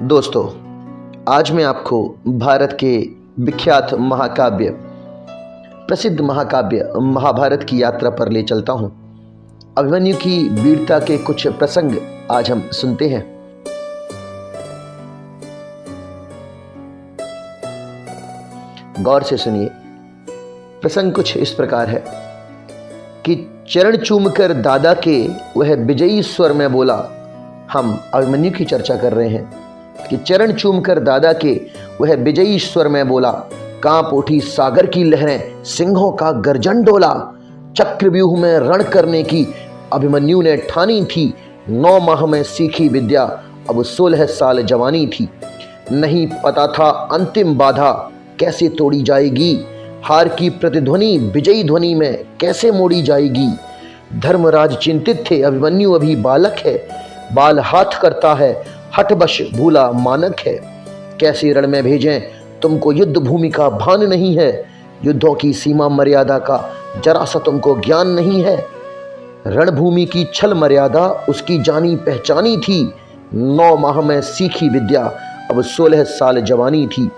दोस्तों, आज मैं आपको भारत के विख्यात महाकाव्य, प्रसिद्ध महाकाव्य महाभारत की यात्रा पर ले चलता हूँ। अभिमन्यु की वीरता के कुछ प्रसंग आज हम सुनते हैं। गौर से सुनिए। प्रसंग कुछ इस प्रकार है कि चरण चूमकर दादा के वह विजयी स्वर में बोला। हम अभिमन्यु की चर्चा कर रहे हैं कि चरण चूमकर दादा के वह विजयी स्वर में बोला। कांप उठी सागर की लहरें, सिंहों का गर्जन डोला। चक्रव्यूह में रण करने की अभिमन्यु ने ठानी थी। 9 माह में सीखी विद्या, अब 16 साल जवानी थी। नहीं पता था अंतिम बाधा कैसे तोड़ी जाएगी। हार की प्रतिध्वनि विजयी ध्वनि में कैसे मोड़ी जाएगी। धर्मराज चिंतित थे, अभिमन्यु अभी बालक है। बाल हाथ करता है, हठबश भूला मानक है। कैसे रण में भेजें, तुमको युद्ध भूमि का भान नहीं है। युद्धों की सीमा मर्यादा का जरा सा तुमको ज्ञान नहीं है। रणभूमि की छल मर्यादा उसकी जानी पहचानी थी। 9 माह में सीखी विद्या, अब 16 साल जवानी थी।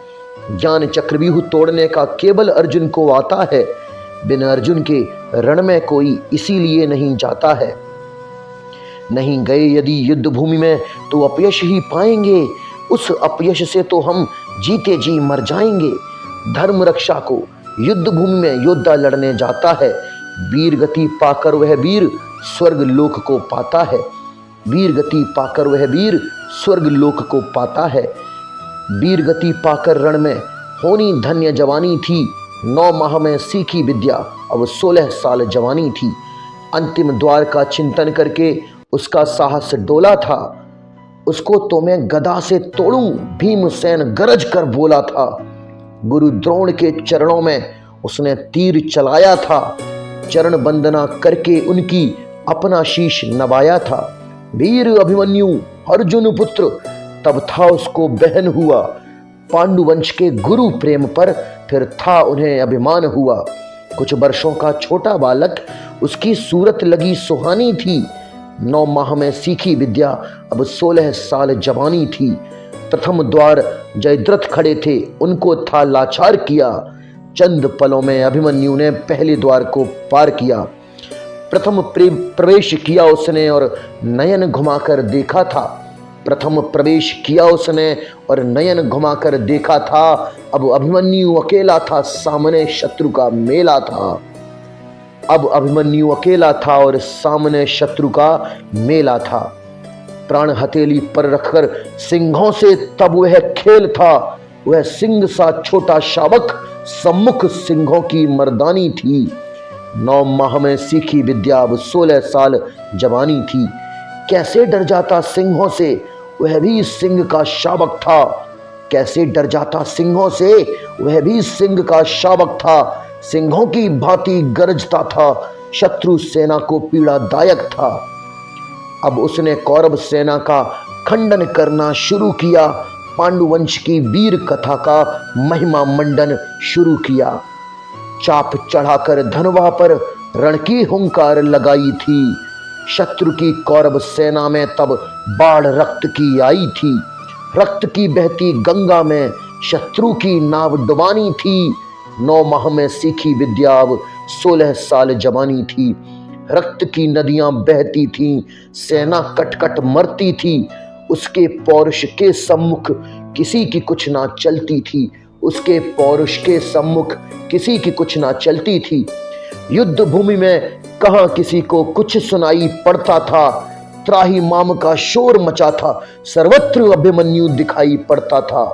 ज्ञान चक्रव्यूह तोड़ने का केवल अर्जुन को आता है। बिना अर्जुन के रण में कोई इसीलिए नहीं जाता है। नहीं गए यदि युद्ध भूमि में तो अपयश ही पाएंगे। उस अपयश से तो हम जीते जी मर जाएंगे। धर्म रक्षा को युद्ध भूमि में योद्धा लड़ने जाता है। वीर गति पाकर वह वीर स्वर्ग लोक को पाता है। वीर गति पाकर वह वीर स्वर्ग लोक को पाता है। वीर गति पाकर रण में होनी धन्य जवानी थी। 9 माह में सीखी विद्या, अब 16 साल जवानी थी। अंतिम द्वार का चिंतन करके उसका साहस डोला था। उसको तो मैं गदा से तोड़ूं, भीमसेन गरज कर बोला था। गुरु द्रोण के चरणों में उसने तीर चलाया था। चरण वंदना करके उनकी अपना शीश नवाया था। वीर अभिमन्यु अर्जुन पुत्र, तब था उसको बहन हुआ। पांडुवंश के गुरु प्रेम पर फिर था उन्हें अभिमान हुआ। कुछ वर्षों का छोटा बालक, उसकी सूरत लगी सुहानी थी। 9 माह में सीखी विद्या, अब 16 साल जवानी थी। प्रथम द्वार जयद्रथ खड़े थे, उनको था लाचार किया। चंद पलों में अभिमन्यु ने पहले द्वार को पार किया। प्रथम प्रवेश किया उसने और नयन घुमाकर देखा था। प्रथम प्रवेश किया उसने और नयन घुमाकर देखा था। अब अभिमन्यु अकेला था, सामने शत्रु का मेला था। अब अभिमन्यु अकेला था और सामने शत्रु का मेला था। प्राण हथेली पर रखकर सिंहों से तब वह खेल था। वह सिंह सा छोटा शावक, सम्मुख सिंहों की मर्दानी थी। 9 माह में सीखी विद्या, अब 16 साल जवानी थी। कैसे डर जाता सिंहों से, वह भी सिंह का शावक था। कैसे डर जाता सिंहों से, वह भी सिंह का शावक था। सिंहों की भांति गरजता था, शत्रु सेना को पीड़ादायक था। अब उसने कौरव सेना का खंडन करना शुरू किया। पांडुवंश की वीर कथा का महिमा मंडन शुरू किया। चाप चढ़ाकर धनवा पर रण की हुंकार लगाई थी। शत्रु की कौरव सेना में तब बाढ़ रक्त की आई थी। रक्त की बहती गंगा में शत्रु की नाव डुबानी थी। 9 माह में सीखी विद्या, अब 16 साल जवानी थी। रक्त की नदियां बहती थीं, सेना कटकट मरती थी। उसके पौरुष के सम्मुख किसी की कुछ ना चलती थी। उसके पौरुष के सम्मुख किसी की कुछ ना चलती थी। युद्ध भूमि में कहां किसी को कुछ सुनाई पड़ता था। त्राही माम का शोर मचा था, सर्वत्र अभिमन्यु दिखाई पड़ता था।